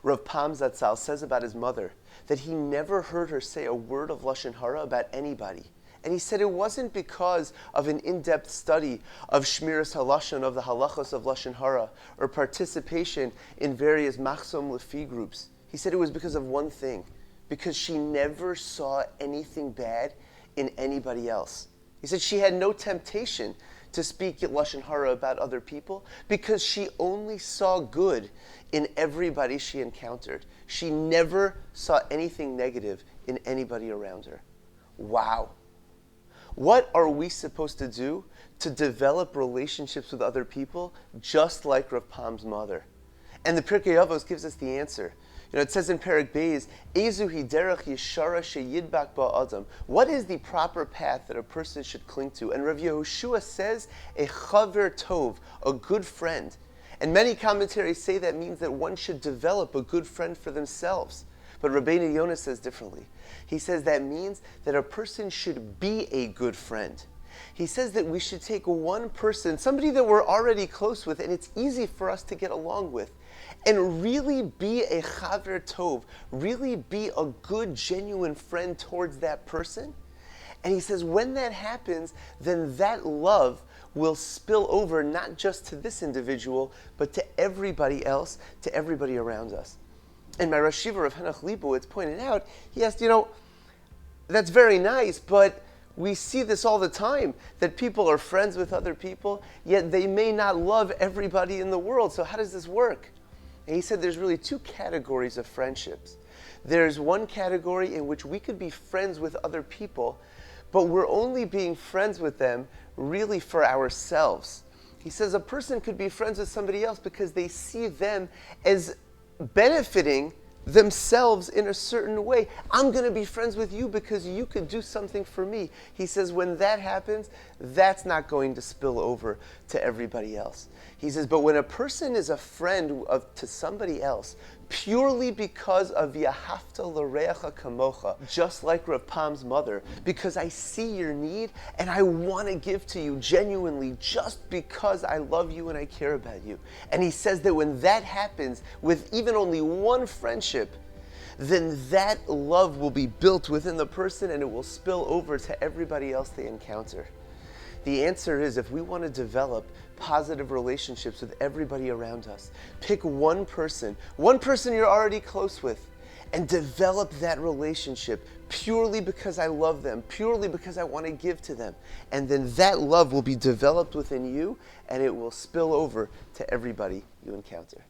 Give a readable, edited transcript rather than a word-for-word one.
Rav Pam Zatzal says about his mother that he never heard her say a word of Lashon Hara about anybody. And he said it wasn't because of an in-depth study of Shmiras HaLashon, of the halachos of Lashon Hara, or participation in various Machzom Lefi groups. He said it was because of one thing, because she never saw anything bad in anybody else. He said she had no temptation to speak Lashon Hara about other people because she only saw good in everybody she encountered. She never saw anything negative in anybody around her. Wow. What are we supposed to do to develop relationships with other people just like Rav Pam's mother? And the Pirkei Avos gives us the answer. It says in Perek Beis, Ezu hi derech yeshara sheyidbak ba'adam. What is the proper path that a person should cling to? And Rav Yehoshua says, a chaver tov, a good friend. And many commentaries say that means that one should develop a good friend for themselves. But Rabbeinu Yonah says differently. He says that means that a person should be a good friend. He says that we should take one person, somebody that we're already close with, and it's easy for us to get along with, and really be a chaver tov, really be a good, genuine friend towards that person. And he says when that happens, then that love will spill over not just to this individual, but to everybody else, to everybody around us. And my Rosh Yeshiva of Henoch Leibowitz pointed out, he asked, that's very nice, but we see this all the time, that people are friends with other people, yet they may not love everybody in the world. So how does this work? And he said there's really two categories of friendships. There's one category in which we could be friends with other people, but we're only being friends with them really for ourselves. He says a person could be friends with somebody else because they see them as benefiting themselves in a certain way. I'm going to be friends with you because you could do something for me. He says when that happens, that's not going to spill over to everybody else. He says, but when a person is a friend to somebody else, purely because of Yahavta l'reacha kamocha, just like Rav Pam's mother, because I see your need and I want to give to you genuinely just because I love you and I care about you. And he says that when that happens with even only one friendship, then that love will be built within the person and it will spill over to everybody else they encounter. The answer is, if we want to develop positive relationships with everybody around us, pick one person you're already close with, and develop that relationship purely because I love them, purely because I want to give to them. And then that love will be developed within you, and it will spill over to everybody you encounter.